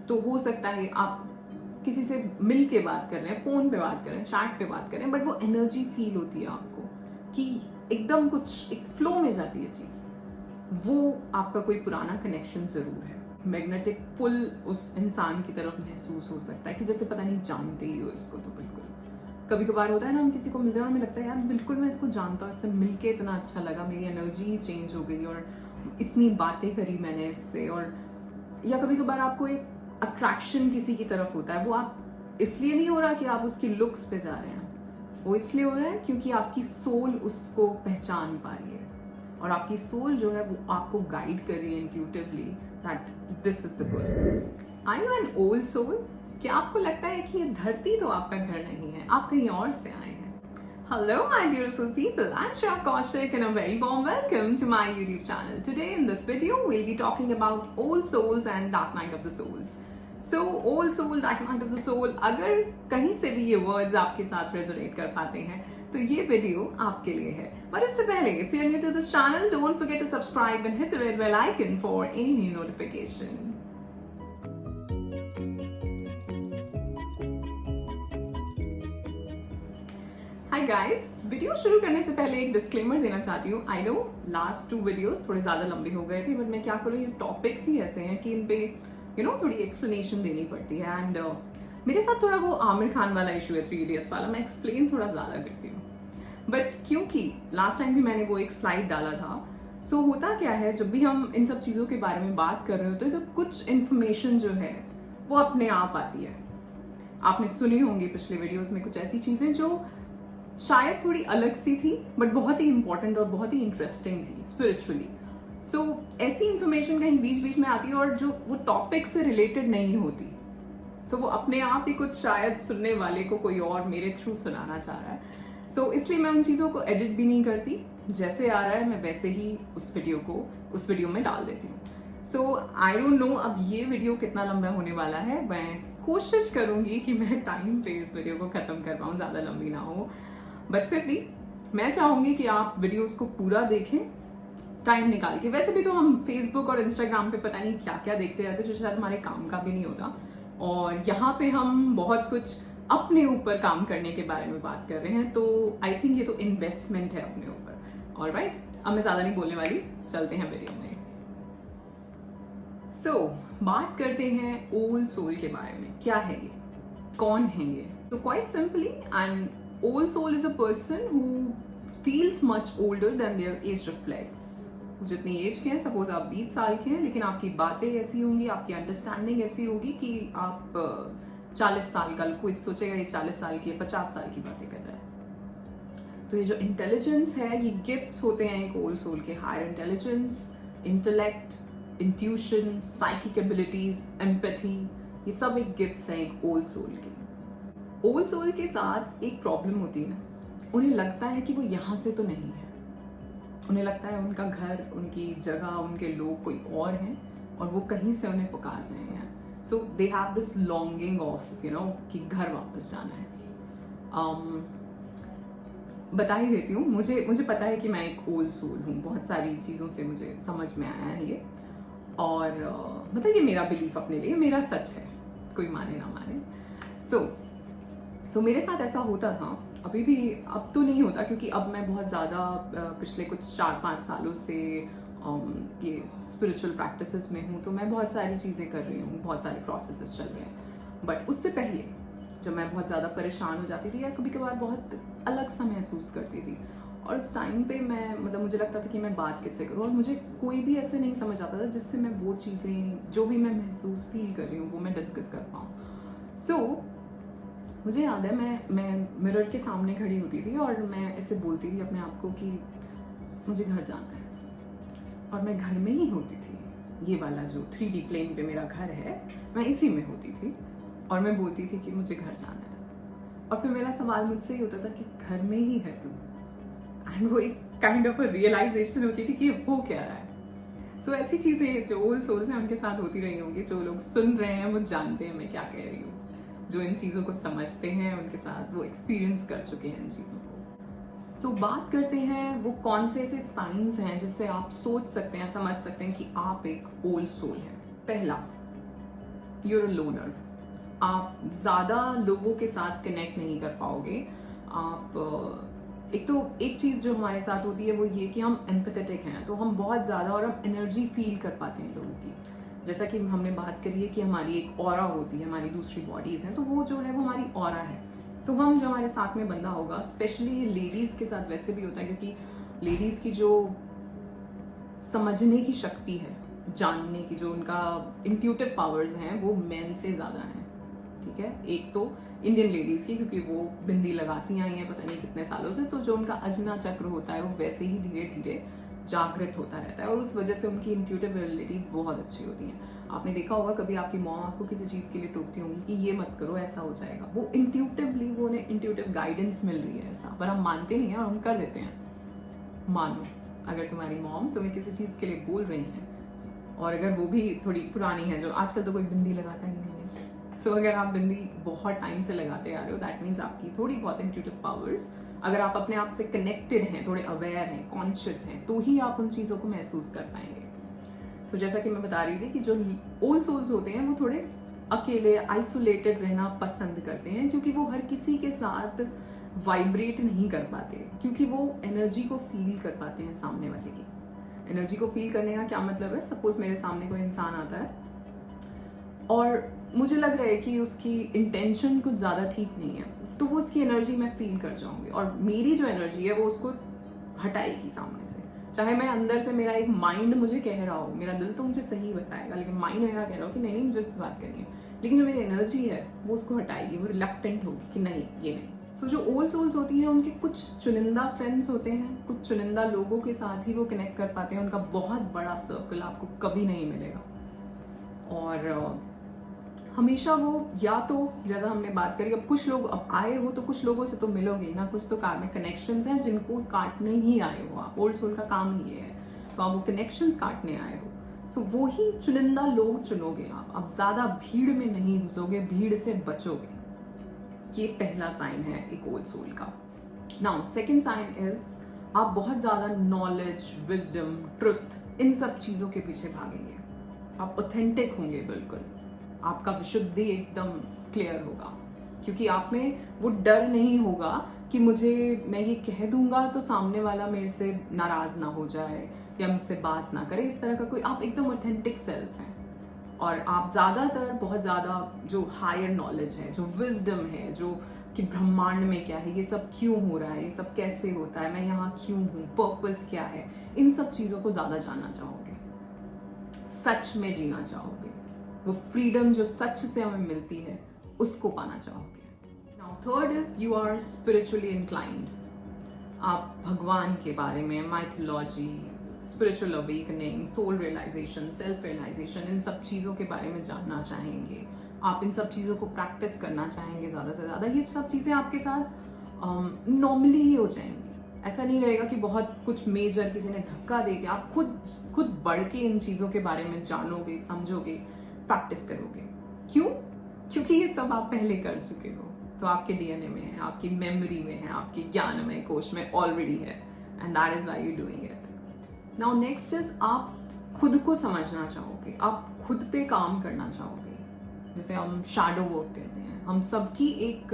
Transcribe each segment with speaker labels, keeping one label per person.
Speaker 1: तो हो सकता है आप किसी से मिल के बात कर रहे हैं, फोन पे बात कर रहे हैं, चैट पे बात कर रहे हैं, बट वो एनर्जी फील होती है आपको कि एकदम कुछ एक फ्लो में जाती है चीज। वो आपका कोई पुराना कनेक्शन जरूर है। मैग्नेटिक पुल उस इंसान की तरफ महसूस हो सकता है कि जैसे पता नहीं जानते ही हो इसको। तो बिल्कुल कभी कभार होता है ना, हम किसी को मिलते हैं और हमें लगता है यार बिल्कुल मैं इसको जानता हूँ, इससे मिलके इतना अच्छा लगा, मेरी एनर्जी चेंज हो गई और इतनी बातें करी मैंने इससे। और या कभी कभार आपको एक अट्रैक्शन किसी की तरफ होता है, वो आप इसलिए नहीं हो रहा कि आप उसकी लुक्स पे जा रहे हैं, वो इसलिए हो रहा है क्योंकि आपकी सोल उसको पहचान पा रही है और आपकी सोल जो है वो आपको गाइड कर रही है intuitively that this is the person. I know an old soul. क्या आपको लगता है कि ये धरती तो आपका घर नहीं है, आप कहीं और से आए हैं? Hello my beautiful people, I'm Shah Kaushik and a very warm welcome to my YouTube channel. Today in this video we'll be talking about old souls and dark night of the souls. So old soul, dark night of the soul, अगर कहीं से भी ये words आपके साथ resonate कर पाते हैं तो ये वीडियो आपके लिए है। पर इससे पहले if you're new to this channel, don't forget to subscribe and hit the red bell icon for any new notification. Hi guys, video शुरू करने से पहले एक डिस्क्लेमर देना चाहती हूँ। आई नो लास्ट 2 वीडियोस थोड़े ज़्यादा लंबे हो गए थे, बट मैं क्या करूँ, ये टॉपिक्स ही ऐसे हैं कि इन पे थोड़ी एक्सप्लेनेशन देनी पड़ती है। एंड मेरे साथ थोड़ा वो आमिर खान वाला इशू है, 3 इडियट्स वाला, मैं एक्सप्लेन थोड़ा ज़्यादा करती हूँ। बट क्योंकि लास्ट टाइम भी मैंने वो एक स्लाइड डाला था, सो होता क्या है जब भी हम इन सब चीज़ों के बारे में बात कर रहे होते हैं तो कुछ इन्फॉर्मेशन जो है वो अपने आप आती है। आपने सुनी होंगी पिछले वीडियोज़ में कुछ ऐसी चीज़ें जो शायद थोड़ी अलग सी थी बट बहुत ही इंपॉर्टेंट और बहुत ही इंटरेस्टिंग थी स्पिरिचुअली। सो ऐसी इंफॉर्मेशन कहीं बीच बीच में आती है और जो वो टॉपिक से रिलेटेड नहीं होती, सो वो अपने आप ही कुछ शायद सुनने वाले को कोई और मेरे थ्रू सुनाना चाह रहा है। सो इसलिए मैं उन चीज़ों को एडिट भी नहीं करती, जैसे आ रहा है मैं वैसे ही उस वीडियो में डाल देती हूँ। सो आई डोंट नो अब ये वीडियो कितना लंबा होने वाला है। मैं कोशिश करूंगी कि मैं टाइम पे इस वीडियो को ख़त्म कर पाऊँ, ज़्यादा लंबी ना हो, बट फिर भी मैं चाहूंगी कि आप वीडियोस को पूरा देखें टाइम निकाल के। वैसे भी तो हम फेसबुक और इंस्टाग्राम पे पता नहीं क्या क्या देखते रहते हैं जो शायद हमारे काम का भी नहीं होता, और यहाँ पे हम बहुत कुछ अपने ऊपर काम करने के बारे में बात कर रहे हैं। तो आई थिंक ये तो इन्वेस्टमेंट है अपने ऊपर। ऑलराइट, अब मैं ज़्यादा नहीं बोलने वाली, चलते हैं वीडियो में। सो बात करते हैं ओल्ड सोल के बारे में। क्या है ये, कौन है ये? तो quite simply, and old soul is a person who feels much older than their age reflects. जितनी एज के हैं, सपोज आप 20 साल के हैं, लेकिन आपकी बातें ऐसी होंगी, आपकी अंडरस्टैंडिंग ऐसी होगी कि आप 40 साल का, कोई सोचेगा ये 40 साल की, 50 साल की बातें कर रहा है। तो ये जो इंटेलिजेंस है, ये गिफ्ट्स होते हैं एक ओल्ड सोल के। Higher intelligence, intellect, intuition, psychic abilities, empathy, ये सब एक गिफ्ट्स हैं एक ओल्ड सोल के। ओल्ड सोल के साथ एक प्रॉब्लम होती है ना, उन्हें लगता है कि वो यहाँ से तो नहीं है, उन्हें लगता है उनका घर, उनकी जगह, उनके लोग कोई और हैं और वो कहीं से उन्हें पुकार रहे हैं। So they have this longing of कि घर वापस जाना है। बता ही देती हूँ, मुझे पता है कि मैं एक ओल्ड सोल हूँ, बहुत सारी चीज़ों से मुझे समझ में आया है ये, और मतलब ये मेरा बिलीफ अपने लिए, मेरा सच है, कोई माने ना माने। सो मेरे साथ ऐसा होता था, अभी भी, अब तो नहीं होता क्योंकि अब मैं बहुत ज़्यादा पिछले कुछ 4-5 सालों से ये स्पिरिचुअल प्रैक्टिसेस में हूँ, तो मैं बहुत सारी चीज़ें कर रही हूँ, बहुत सारे प्रोसेसेस चल रहे हैं। बट उससे पहले जब मैं बहुत ज़्यादा परेशान हो जाती थी या कभी कभार बहुत अलग सा महसूस करती थी, और उस टाइम पे मुझे लगता था कि मैं बात किससे करूँ, और मुझे कोई भी ऐसे नहीं समझ आता था जिससे मैं वो चीज़ें जो भी मैं महसूस फील कर रही हूँ वो मैं डिस्कस कर पाऊँ। सो मुझे याद है मैं मिरर के सामने खड़ी होती थी और मैं ऐसे बोलती थी अपने आप को कि मुझे घर जाना है, और मैं घर में ही होती थी। ये वाला जो 3D प्लेन पे मेरा घर है, मैं इसी में होती थी और मैं बोलती थी कि मुझे घर जाना है। और फिर मेरा सवाल मुझसे ही होता था कि घर में ही है तू, एंड वो एक काइंड ऑफ अ रियलाइजेशन होती थी कि वो क्या रहा है। सो ऐसी चीज़ें जो ओल्ड सोल्स हैं उनके साथ होती रही होंगी। जो लोग सुन रहे हैं वो जानते हैं मैं क्या कह रही हूँ, जो इन चीज़ों को समझते हैं उनके साथ वो एक्सपीरियंस कर चुके हैं इन चीज़ों को। सो बात करते हैं वो कौन से ऐसे साइंस हैं जिससे आप सोच सकते हैं, समझ सकते हैं कि आप एक ओल्ड सोल हैं। पहला, यूर अ लोनर। आप ज़्यादा लोगों के साथ कनेक्ट नहीं कर पाओगे। आप एक चीज़ जो हमारे साथ होती है वो ये कि हम एम्पैथेटिक हैं, तो हम बहुत ज़्यादा और हम एनर्जी फील कर पाते हैं लोगों की। जैसा कि हमने बात करी है कि हमारी एक ऑरा होती है, हमारी दूसरी बॉडीज़ हैं, तो वो जो है वो हमारी ऑरा है। तो हम जो हमारे साथ में बंदा होगा, स्पेशली लेडीज़ के साथ वैसे भी होता है, क्योंकि लेडीज़ की जो समझने की शक्ति है, जानने की जो उनका इंट्यूटिव पावर्स हैं वो मेन से ज़्यादा हैं। ठीक है, एक तो इंडियन लेडीज़ की, क्योंकि वो बिंदी लगाती आई हैं पता नहीं कितने सालों से, तो जो उनका अजना चक्र होता है वो वैसे ही धीरे धीरे जागृत होता रहता है और उस वजह से उनकी इंट्यूटिव एबिलिटीज़ बहुत अच्छी होती हैं। आपने देखा होगा कभी आपकी मॉम आपको किसी चीज़ के लिए टोकती होंगी कि ये मत करो, ऐसा हो जाएगा, वो इंट्यूटिवली वो उन्हें इंट्यूटिव गाइडेंस मिल रही है ऐसा, पर हम मानते नहीं हैं और हम कर देते हैं। मानो अगर तुम्हारी मॉम तुम्हें किसी चीज़ के लिए बोल रही हैं और अगर वो भी थोड़ी पुरानी है, जो आजकल तो कोई बिंदी लगाता ही नहीं है, सो अगर आप बिंदी बहुत टाइम से लगाते आ रहे हो, दैट मीन्स आपकी थोड़ी बहुत इंट्यूटिव पावर्स, अगर आप अपने आप से कनेक्टेड हैं, थोड़े अवेयर हैं, कॉन्शियस हैं, तो ही आप उन चीज़ों को महसूस कर पाएंगे। सो जैसा कि मैं बता रही थी कि जो ओल्ड सोल्स होते हैं वो थोड़े अकेले आइसोलेटेड रहना पसंद करते हैं, क्योंकि वो हर किसी के साथ वाइब्रेट नहीं कर पाते, क्योंकि वो एनर्जी को फील कर पाते हैं सामने वाले की। एनर्जी को फील करने का क्या मतलब है? सपोज मेरे सामने कोई इंसान आता है और मुझे लग रहा है कि उसकी इंटेंशन कुछ ज़्यादा ठीक नहीं है, तो वो उसकी एनर्जी मैं फील कर जाऊंगी और मेरी जो एनर्जी है वो उसको हटाएगी सामने से। चाहे मैं अंदर से, मेरा एक माइंड मुझे कह रहा हो, मेरा दिल तो मुझे सही बताएगा, लेकिन माइंड मेरा कह रहा हो कि नहीं मुझे इससे बात करनी है, लेकिन जो मेरी एनर्जी है वो उसको हटाएगी, वो रिलक्टेंट होगी कि नहीं ये नहीं। सो जो ओल्ड सोल्स होती हैं उनके कुछ चुनिंदा फ्रेंड्स होते हैं, कुछ चुनिंदा लोगों के साथ ही वो कनेक्ट कर पाते हैं, उनका बहुत बड़ा सर्कल आपको कभी नहीं मिलेगा। और हमेशा वो या तो जैसा हमने बात करी, अब कुछ लोग अब आए हो तो कुछ लोगों से तो मिलोगे ही ना, कुछ तो कार्मिक कनेक्शंस हैं जिनको काटने ही आए हो आप। ओल्ड सोल का काम ही ये है, तो आप वो कनेक्शंस काटने आए हो, तो वो ही चुनिंदा लोग चुनोगे आप। अब ज़्यादा भीड़ में नहीं घुसोगे, भीड़ से बचोगे। ये पहला साइन है एक ओल्ड सोल का। नाउ सेकेंड साइन इज आप बहुत ज़्यादा नॉलेज, विजडम, ट्रुथ, इन सब चीज़ों के पीछे भागेंगे। आप ऑथेंटिक होंगे बिल्कुल, आपका विशुद्धि एकदम क्लियर होगा, क्योंकि आप में वो डर नहीं होगा कि मैं ये कह दूंगा तो सामने वाला मेरे से नाराज ना हो जाए या मुझसे बात ना करे, इस तरह का कोई, आप एकदम ऑथेंटिक सेल्फ हैं। और आप ज़्यादातर बहुत ज़्यादा जो हायर नॉलेज है, जो विजडम है, जो कि ब्रह्मांड में क्या है, ये सब क्यों हो रहा है, ये सब कैसे होता है, मैं यहाँ क्यों हूँ, पर्पस क्या है, इन सब चीज़ों को ज़्यादा जानना चाहोगे, सच में जीना चाहोगे, वो फ्रीडम जो सच से हमें मिलती है उसको पाना चाहोगे। Now third is you are spiritually inclined. आप भगवान के बारे में, mythology, spiritual awakening, soul realization, self realization, इन सब चीज़ों के बारे में जानना चाहेंगे। आप इन सब चीज़ों को प्रैक्टिस करना चाहेंगे ज़्यादा से ज़्यादा। ये सब चीज़ें आपके साथ नॉर्मली ही हो जाएंगी। ऐसा नहीं रहेगा कि बहुत कुछ मेजर किसी ने धक्का दे के, आप खुद बढ़ के इन चीज़ों के बारे में जानोगे, समझोगे, प्रैक्टिस करोगे। क्यों? क्योंकि ये सब आप पहले कर चुके हो, तो आपके डीएनए में है, आपकी मेमोरी में है, आपके ज्ञानमय कोश में ऑलरेडी है, and that is why you doing it. Now next is आप खुद को समझना चाहोगे, आप खुद पे काम करना चाहोगे, जिसे हम शैडो वर्क कहते हैं। हम सबकी एक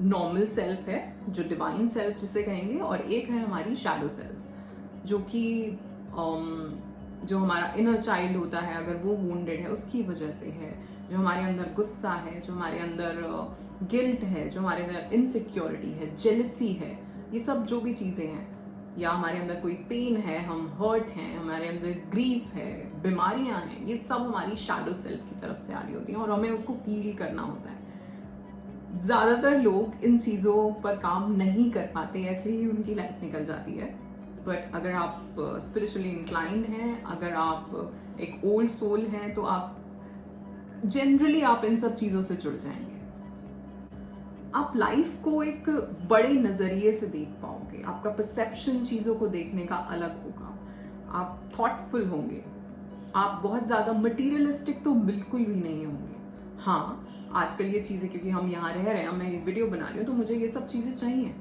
Speaker 1: नॉर्मल सेल्फ है जो डिवाइन सेल्फ जिसे कहेंगे, और एक है हमारी शैडो सेल्फ जो कि जो हमारा इनर चाइल्ड होता है, अगर वो वुंडेड है उसकी वजह से है, जो हमारे अंदर गुस्सा है, जो हमारे अंदर गिल्ट है, जो हमारे अंदर इनसिक्योरिटी है, जेलसी है, ये सब जो भी चीज़ें हैं, या हमारे अंदर कोई पेन है, हम हर्ट हैं, हमारे अंदर ग्रीफ है, बीमारियां हैं, ये सब हमारी शैडो सेल्फ की तरफ से आ रही होती हैं और हमें उसको हील करना होता है। ज़्यादातर लोग इन चीज़ों पर काम नहीं कर पाते, ऐसे ही उनकी लाइफ निकल जाती है। बट अगर आप स्पिरिचुअली इंक्लाइंड हैं, अगर आप एक ओल्ड सोल हैं, तो आप जनरली आप इन सब चीज़ों से जुड़ जाएंगे। आप लाइफ को एक बड़े नज़रिए से देख पाओगे, आपका परसेप्शन चीज़ों को देखने का अलग होगा, आप थॉटफुल होंगे, आप बहुत ज़्यादा मटीरियलिस्टिक तो बिल्कुल भी नहीं होंगे। हाँ, आजकल ये चीज़ें, क्योंकि हम यहाँ रह रहे हैं, मैं ये वीडियो बना रही हूँ, तो मुझे ये सब चीज़ें चाहिए,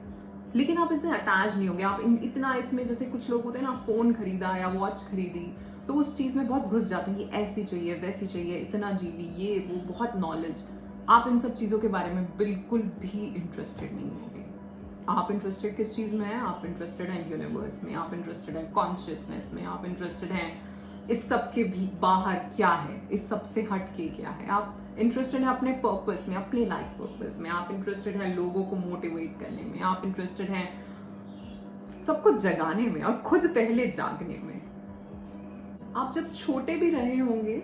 Speaker 1: लेकिन आप इससे अटैच नहीं होंगे। आप इतना इसमें, जैसे कुछ लोग होते हैं ना, फ़ोन खरीदा या वॉच खरीदी तो उस चीज़ में बहुत घुस जाते हैं कि ऐसी चाहिए, वैसी चाहिए, इतना जीबी, ये वो, बहुत नॉलेज। आप इन सब चीज़ों के बारे में बिल्कुल भी इंटरेस्टेड नहीं होंगे। आप इंटरेस्टेड किस चीज़ में हैं? आप इंटरेस्टेड हैं यूनिवर्स में, आप इंटरेस्टेड हैं कॉन्शियसनेस में, आप इंटरेस्टेड हैं इस सब के भी बाहर क्या है, इस सब से हट के क्या है। आप इंटरेस्टेड हैं अपने पर्पस में, अपनी लाइफ पर्पस में, आप इंटरेस्टेड हैं लोगों को मोटिवेट करने में, आप इंटरेस्टेड हैं सब कुछ जगाने में और खुद पहले जागने में। आप जब छोटे भी रहे होंगे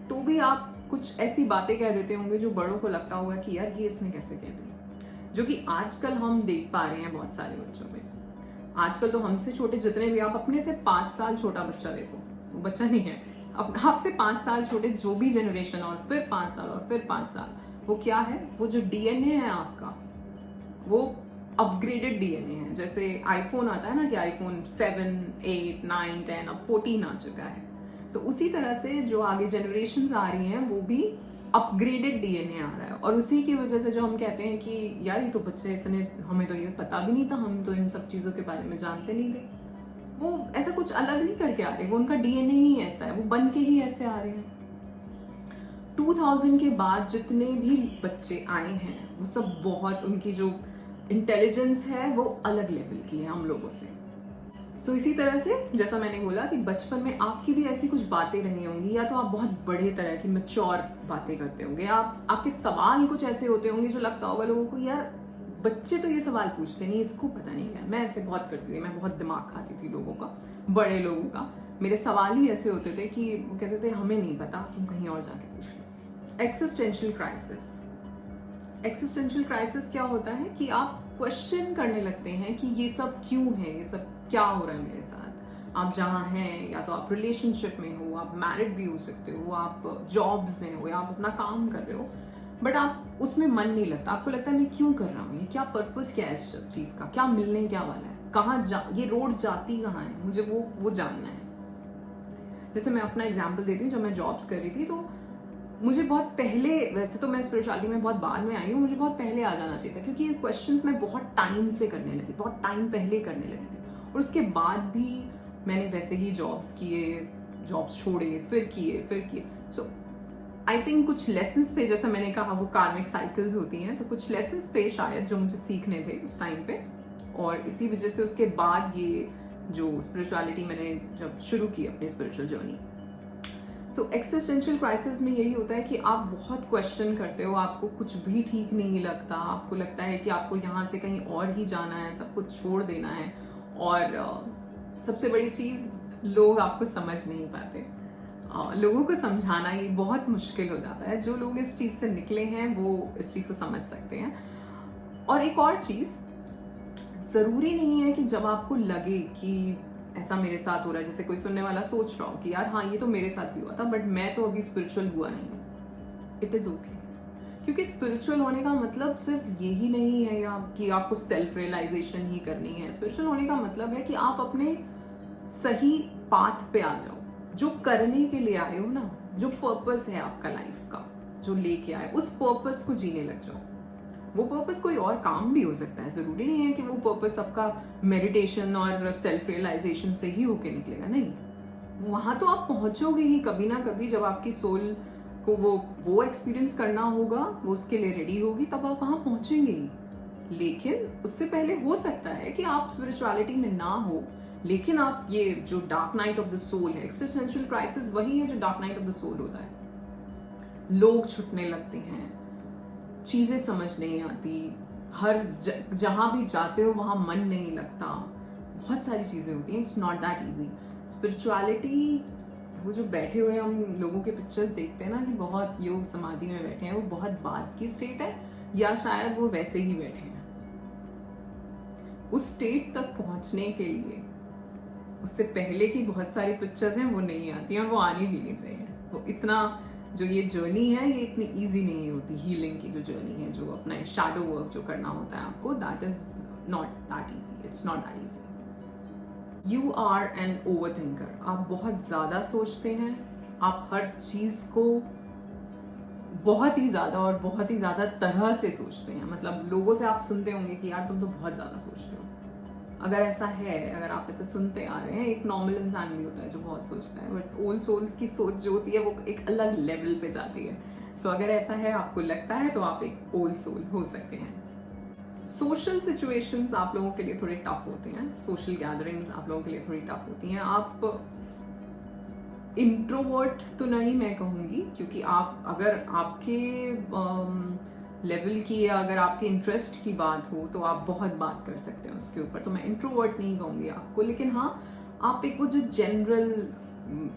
Speaker 1: तो भी आप कुछ ऐसी बातें कह देते होंगे जो बड़ों को लगता होगा कि यार ये इसने कैसे कह दी, जो कि आजकल हम देख पा रहे हैं बहुत सारे बच्चों में। आजकल तो हमसे छोटे जितने भी, आप अपने से 5 साल छोटा बच्चा देखो, वो बच्चा नहीं है, आपसे 5 साल छोटे जो भी जनरेशन, और फिर 5 साल और फिर 5 साल, वो क्या है, वो जो डीएनए है आपका, वो अपग्रेडेड डीएनए है। जैसे आईफोन आता है ना कि आईफोन 7, 8, 9, 10, अब 14 आ चुका है, तो उसी तरह से जो आगे जनरेशन्स आ रही हैं वो भी अपग्रेडेड डीएनए आ रहा है। और उसी की वजह से जो हम कहते हैं कि यार ये तो बच्चे इतने, हमें तो ये पता भी नहीं था, हम तो इन सब चीज़ों के बारे में जानते नहीं थे, वो ऐसा कुछ अलग नहीं करके आ रहे, वो उनका डीएनए ही ऐसा है, वो बन के ही ऐसे आ रहे हैं। 2000 के बाद जितने भी बच्चे आए हैं वो सब बहुत, उनकी जो इंटेलिजेंस है वो अलग लेवल की है हम लोगों से। सो इसी तरह से जैसा मैंने बोला कि बचपन में आपकी भी ऐसी कुछ बातें रही होंगी, या तो आप बहुत बड़े तरह की मैच्योर बातें करते होंगे, आपके सवाल कुछ ऐसे होते होंगे जो लगता होगा लोगों को यार बच्चे तो ये सवाल पूछते नहीं, इसको पता नहीं है। मैं ऐसे बहुत करती थी, मैं बहुत दिमाग खाती थी लोगों का, बड़े लोगों का। मेरे सवाल ही ऐसे होते थे कि वो कहते थे हमें नहीं पता, तुम कहीं और जाके पूछ लो। Existential crisis. एक्सिस्टेंशियल क्राइसिस क्या होता है कि आप क्वेश्चन करने लगते हैं कि ये सब क्यों है, ये सब क्या हो रहा है मेरे साथ। आप जहाँ हैं, या तो आप रिलेशनशिप में हो, आप मैरिड भी हो सकते हो, आप जॉब्स में हो, या आप अपना काम कर रहे हो, बट आप उसमें मन नहीं लगता। आपको लगता है मैं क्यों कर रहा हूँ, ये क्या पर्पस, क्या है इस चीज़ का, क्या मिलने क्या वाला है, कहाँ ये रोड जाती कहाँ है, मुझे वो जानना है। जैसे मैं अपना एग्जाम्पल देती हूँ, जब मैं जॉब्स कर रही थी तो मुझे बहुत पहले, वैसे तो मैं स्पिरिचुअलिटी में बहुत बाद में आई हूँ, मुझे बहुत पहले आ जाना चाहिए था, क्योंकि ये क्वेश्चंस मैं बहुत टाइम से करने लगी, बहुत टाइम पहले करने लगी थी। और उसके बाद भी मैंने वैसे ही जॉब्स किए, जॉब्स छोड़े, फिर किए। सो आई थिंक कुछ लेसन्स थे, जैसा मैंने कहा वो कार्मिक साइकिल्स होती हैं, तो कुछ लेसन्स थे शायद जो मुझे सीखने थे उस टाइम पे। और इसी वजह से उसके बाद ये जो स्पिरिचुअलिटी मैंने जब शुरू की अपनी स्पिरिचुअल जर्नी। सो एक्सिस्टेंशियल क्राइसिस में यही होता है कि आप बहुत क्वेश्चन करते हो, आपको कुछ भी ठीक नहीं लगता, आपको लगता है कि आपको यहाँ से कहीं और ही जाना है, सब कुछ छोड़ देना है। और सबसे बड़ी चीज़, लोग आपको समझ नहीं पाते। लोगों को समझाना ही बहुत मुश्किल हो जाता है। जो लोग इस चीज़ से निकले हैं वो इस चीज़ को समझ सकते हैं। और एक और चीज़, ज़रूरी नहीं है कि जब आपको लगे कि ऐसा मेरे साथ हो रहा है, जैसे कोई सुनने वाला सोच रहा हो कि यार हाँ ये तो मेरे साथ भी हुआ था, बट मैं तो अभी स्पिरिचुअल हुआ नहीं, इट इज़ ओके। क्योंकि स्पिरिचुअल होने का मतलब सिर्फ यही नहीं है या कि आपको सेल्फ रियलाइजेशन ही करनी है। स्पिरिचुअल होने का मतलब है कि आप अपने सही पाथ पे आ जाओ, जो करने के लिए आए हो ना, जो पर्पस है आपका लाइफ का, जो लेके आए, उस पर्पस को जीने लग जाओ। वो पर्पस कोई और काम भी हो सकता है, जरूरी नहीं है कि वो पर्पस आपका मेडिटेशन और सेल्फ रियलाइजेशन से ही होके निकलेगा, नहीं। वहां तो आप पहुंचोगे ही कभी ना कभी, जब आपकी सोल को वो एक्सपीरियंस करना होगा, वो उसके लिए रेडी होगी, तब आप वहां पहुंचेंगे ही। लेकिन उससे पहले हो सकता है कि आप स्पिरिचुअलिटी में ना हो, लेकिन आप ये जो dark night of the soul है, एक्सिस्टेंशियल क्राइसिस वही है जो dark night of the soul होता है। लोग छुटने लगते हैं, चीजें समझ नहीं आती, हर जहां भी जाते हो वहां मन नहीं लगता, बहुत सारी चीजें होती हैं। It's not that easy. Spirituality, वो जो बैठे हुए हम लोगों के पिक्चर्स देखते हैं ना कि बहुत योग समाधि में बैठे हैं, वो बहुत बाद की स्टेट है, या शायद वो वैसे ही बैठे हैं। उस स्टेट तक पहुंचने के लिए उससे पहले की बहुत सारी पिक्चर्स हैं वो नहीं आती हैं, और वो आनी भी नहीं चाहिए। तो इतना जो ये जर्नी है ये इतनी इजी नहीं होती। हीलिंग की जो जर्नी है, जो अपना शैडो वर्क जो करना होता है आपको, that is not that easy, it's not that easy. You are an over thinker. आप बहुत ज़्यादा सोचते हैं, आप हर चीज़ को बहुत ही ज़्यादा और बहुत ही ज़्यादा तरह से सोचते हैं। मतलब लोगों से आप सुनते होंगे कि यार तुम तो बहुत ज़्यादा सोचते हो, अगर ऐसा है, अगर आप ऐसे सुनते आ रहे हैं, एक नॉर्मल इंसान भी होता है जो बहुत सोचता है, बट ओल्ड सोल्स की सोच जो होती है वो एक अलग लेवल पे जाती है। सो अगर ऐसा है, आपको लगता है, तो आप एक ओल्ड सोल हो सकते हैं। सोशल सिचुएशंस आप लोगों के लिए थोड़े टफ होते हैं, सोशल गैदरिंग्स आप लोगों के लिए थोड़ी टफ होती हैं। आप इंट्रोवर्ट तो नहीं मैं कहूँगी, क्योंकि आप अगर आपके लेवल की या अगर आपके इंटरेस्ट की बात हो तो आप बहुत बात कर सकते हैं उसके ऊपर, तो मैं इंट्रोवर्ट नहीं कहूँगी आपको। लेकिन हाँ, आप एक वो जो जनरल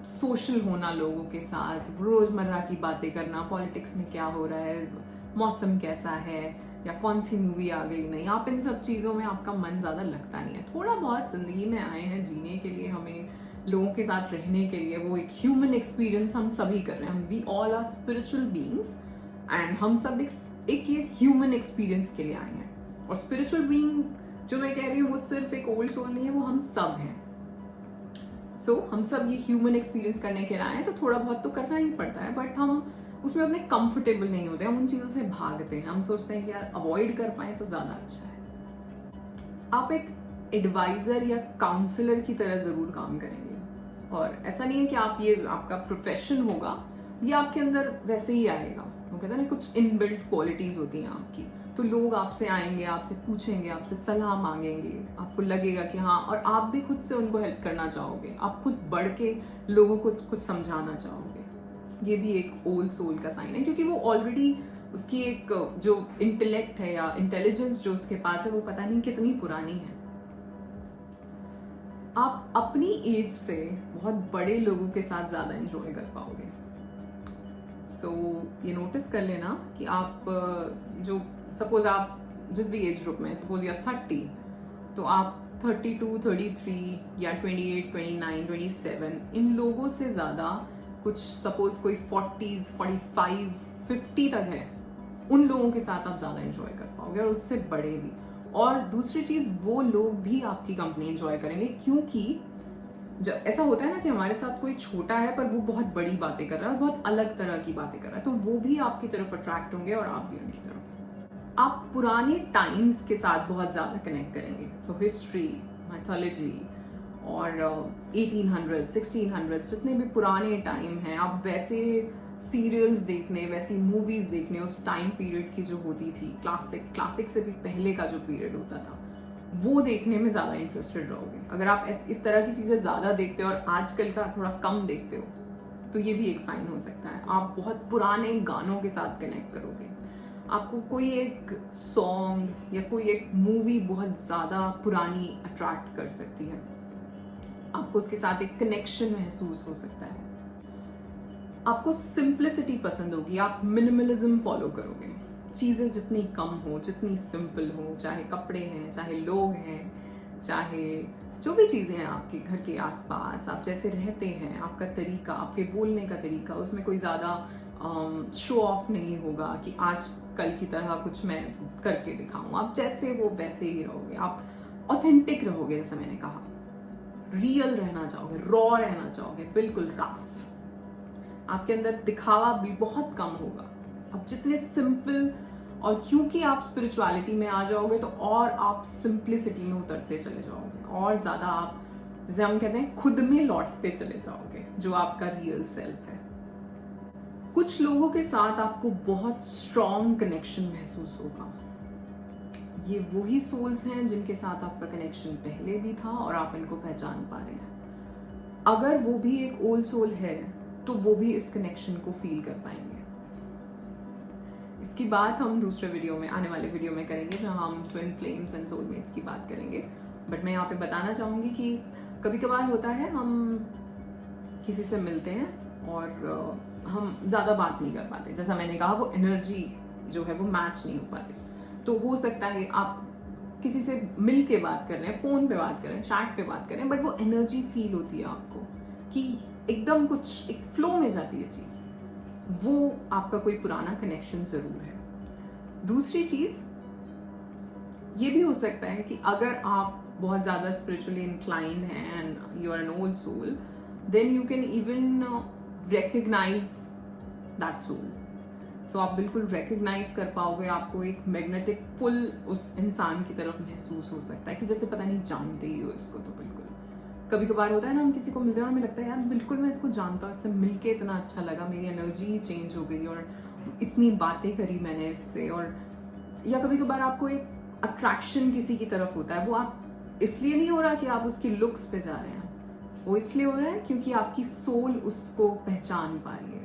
Speaker 1: सोशल होना, लोगों के साथ रोज़मर्रा की बातें करना, पॉलिटिक्स में क्या हो रहा है, मौसम कैसा है, या कौन सी मूवी आ गई नहीं, आप इन सब चीज़ों में आपका मन ज़्यादा लगता नहीं है। थोड़ा बहुत ज़िंदगी में आए हैं जीने के लिए, हमें लोगों के साथ रहने के लिए, वो एक ह्यूमन एक्सपीरियंस हम सभी कर रहे हैं। हम we all are spiritual beings and हम सब एक ये ह्यूमन एक्सपीरियंस के लिए आए हैं। और स्पिरिचुअल बीइंग जो मैं कह रही हूँ वो सिर्फ एक ओल्ड सोल नहीं है, वो हम सब हैं। सो हम सब ये ह्यूमन एक्सपीरियंस करने के लिए आए हैं, तो थोड़ा बहुत तो करना ही पड़ता है, बट हम उसमें उतने कंफर्टेबल नहीं होते, हम उन चीज़ों से भागते हैं। हम सोचते हैं कि यार अवॉइड कर पाए तो ज़्यादा अच्छा है। आप एक एडवाइज़र या काउंसलर की तरह ज़रूर काम करेंगे, और ऐसा नहीं है कि आप ये आपका प्रोफेशन होगा, ये आपके अंदर वैसे ही आएगा। वो कहते हैं ना, कुछ इनबिल्ट क्वालिटीज़ होती हैं आपकी, तो लोग आपसे आएंगे, आपसे पूछेंगे, आपसे सलाह मांगेंगे, आपको लगेगा कि हाँ, और आप भी खुद से उनको हेल्प करना चाहोगे, आप खुद बढ़ के लोगों को कुछ समझाना चाहोगे। ये भी एक ओल्ड सोल का साइन है, क्योंकि वो ऑलरेडी उसकी एक जो इंटेलेक्ट है या इंटेलिजेंस जो उसके पास है, वो पता नहीं कितनी पुरानी है। आप अपनी एज से बहुत बड़े लोगों के साथ ज़्यादा एंजॉय कर पाओगे। सो ये नोटिस कर लेना कि आप जो सपोज आप जिस भी एज ग्रुप में, सपोज या 30, तो आप 32, 33 या 28, 29, 27 इन लोगों से ज़्यादा, कुछ सपोज कोई 40s, 45, 50 तक है, उन लोगों के साथ आप ज़्यादा एंजॉय कर पाओगे, और उससे बड़े भी। और दूसरी चीज़, वो लोग भी आपकी कंपनी एंजॉय करेंगे, क्योंकि जब ऐसा होता है ना कि हमारे साथ कोई छोटा है पर वो बहुत बड़ी बातें कर रहा है, बहुत अलग तरह की बातें कर रहा है, तो वो भी आपकी तरफ अट्रैक्ट होंगे और आप भी उनकी तरफ। आप पुराने टाइम्स के साथ बहुत ज़्यादा कनेक्ट करेंगे। सो हिस्ट्री, माइथोलॉजी और 1800, 1600 जितने भी पुराने टाइम हैं, आप वैसे सीरियल्स देखने, वैसी मूवीज़ देखने, उस टाइम पीरियड की जो होती थी, क्लासिक से भी पहले का जो पीरियड होता था, वो देखने में ज़्यादा इंटरेस्टेड रहोगे। अगर आप इस तरह की चीज़ें ज़्यादा देखते हो और आजकल का थोड़ा कम देखते हो, तो ये भी एक साइन हो सकता है। आप बहुत पुराने गानों के साथ कनेक्ट करोगे। आपको कोई एक सॉन्ग या कोई एक मूवी बहुत ज़्यादा पुरानी अट्रैक्ट कर सकती है, आपको उसके साथ एक कनेक्शन महसूस हो सकता है। आपको सिंप्लिसिटी पसंद होगी, आप मिनिमलिज्म फॉलो करोगे। चीज़ें जितनी कम हो, जितनी सिंपल हो, चाहे कपड़े हैं, चाहे लोग हैं, चाहे जो भी चीज़ें हैं आपके घर के आसपास, आप जैसे रहते हैं, आपका तरीका, आपके बोलने का तरीका, उसमें कोई ज़्यादा शो ऑफ नहीं होगा कि आज कल की तरह कुछ मैं करके दिखाऊं। आप जैसे वो वैसे ही रहोगे, आप ऑथेंटिक रहोगे, जैसे मैंने कहा, रियल रहना चाहोगे, रॉ रहना चाहोगे, बिल्कुल रफ। आपके अंदर दिखावा भी बहुत कम होगा। आप जितने सिंपल, और क्योंकि आप स्पिरिचुअलिटी में आ जाओगे तो और आप सिंप्लिसिटी में उतरते चले जाओगे, और ज़्यादा आप, जैसे हम कहते हैं, खुद में लौटते चले जाओगे, जो आपका रियल सेल्फ है। कुछ लोगों के साथ आपको बहुत स्ट्रॉन्ग कनेक्शन महसूस होगा। ये वही सोल्स हैं जिनके साथ आपका कनेक्शन पहले भी था और आप इनको पहचान पा रहे हैं। अगर वो भी एक ओल्ड सोल है तो वो भी इस कनेक्शन को फील कर पाएंगे। इसकी बात हम दूसरे वीडियो में, आने वाले वीडियो में करेंगे, जहां हम ट्विन फ्लेम्स एंड सोलमेट्स की बात करेंगे। बट मैं यहाँ पे बताना चाहूँगी कि कभी कभार होता है, हम किसी से मिलते हैं और हम ज़्यादा बात नहीं कर पाते। जैसा मैंने कहा, वो एनर्जी जो है वो मैच नहीं हो पाती। तो हो सकता है आप किसी से मिल के बात कर रहे हैं, फ़ोन पे बात कर रहे हैं, चैट पे बात कर रहे हैं, बट वो एनर्जी फील होती है आपको कि एकदम कुछ एक फ्लो में जाती है चीज़। वो आपका कोई पुराना कनेक्शन ज़रूर है। दूसरी चीज़ ये भी हो सकता है कि अगर आप बहुत ज़्यादा स्पिरिचुअली इंक्लाइंड हैं and you are an old soul, then you can even recognize that soul, so आप बिल्कुल रिकग्नाइज कर पाओगे, आपको एक मैग्नेटिक पुल उस इंसान की तरफ महसूस हो सकता है कि जैसे पता नहीं जानते ही हो इसको। तो बिल्कुल कभी कभार होता है ना, हम किसी को मिलते हैं और हमें लगता है यार बिल्कुल मैं इसको जानता हूँ, इससे मिलके इतना अच्छा लगा, मेरी एनर्जी चेंज हो गई और इतनी बातें करी मैंने इससे। और या कभी कभार आपको एक अट्रैक्शन किसी की तरफ होता है, वो आप इसलिए नहीं हो रहा कि आप उसकी लुक्स पे जा रहे हैं, वो इसलिए हो रहा है क्योंकि आपकी सोल उसको पहचान पा रही है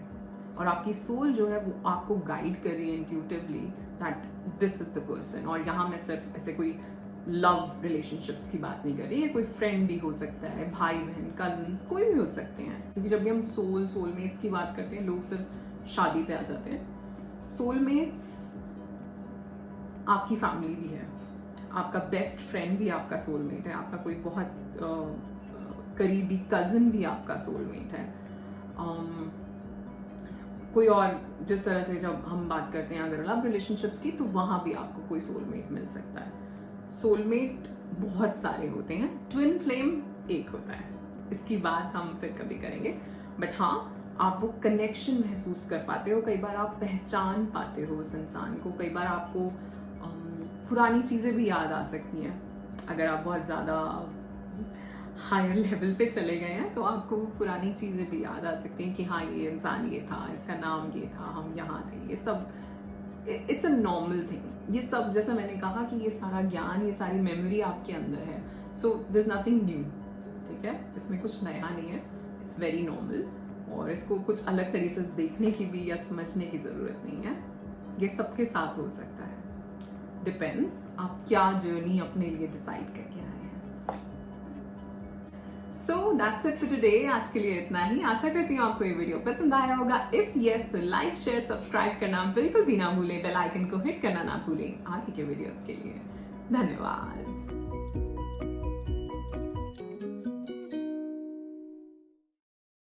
Speaker 1: और आपकी सोल जो है वो आपको गाइड कर रही है intuitively that this is the person. और यहाँ मैं सिर्फ ऐसे कोई लव रिलेशनशिप्स की बात नहीं कर रही है, कोई फ्रेंड भी हो सकता है, भाई बहन, कजिन्स, कोई भी हो सकते हैं। क्योंकि जब भी हम सोलमेट्स की बात करते हैं, लोग सिर्फ शादी पे आ जाते हैं। सोलमेट्स आपकी फैमिली भी है, आपका बेस्ट फ्रेंड भी आपका सोलमेट है, आपका कोई बहुत करीबी कजिन भी आपका सोलमेट है। कोई और जिस तरह से जब हम बात करते हैं अगर लव रिलेशनशिप्स की, तो वहां भी आपको कोई सोलमेट मिल सकता है। सोलमेट बहुत सारे होते हैं, ट्विन फ्लेम एक होता है, इसकी बात हम फिर कभी करेंगे। बट हाँ, आप वो कनेक्शन महसूस कर पाते हो, कई बार आप पहचान पाते हो उस इंसान को, कई बार आपको पुरानी चीज़ें भी याद आ सकती हैं। अगर आप बहुत ज़्यादा हायर लेवल पे चले गए हैं तो आपको पुरानी चीज़ें भी याद आ सकती हैं कि हाँ ये इंसान ये था, इसका नाम ये था, हम यहाँ थे। ये सब इट्स अ नॉर्मल थिंग। ये सब जैसा मैंने कहा कि ये सारा ज्ञान, ये सारी मेमोरी आपके अंदर है, सो दिस नथिंग न्यू, ठीक है, इसमें कुछ नया नहीं है, इट्स वेरी नॉर्मल। और इसको कुछ अलग तरीके से देखने की भी या समझने की ज़रूरत नहीं है, ये सबके साथ हो सकता है। डिपेंड्स आप क्या जर्नी अपने लिए डिसाइड करके आए हैं। So that's it for today. आज के लिए इतना ही। आशा करती हूँ आपको ये वीडियो पसंद आया होगा। इफ यस तो लाइक, शेयर, सब्सक्राइब करना बिल्कुल भी ना भूलें, बेल आइकन को हिट करना ना भूलें आगे के वीडियोस के लिए। धन्यवाद।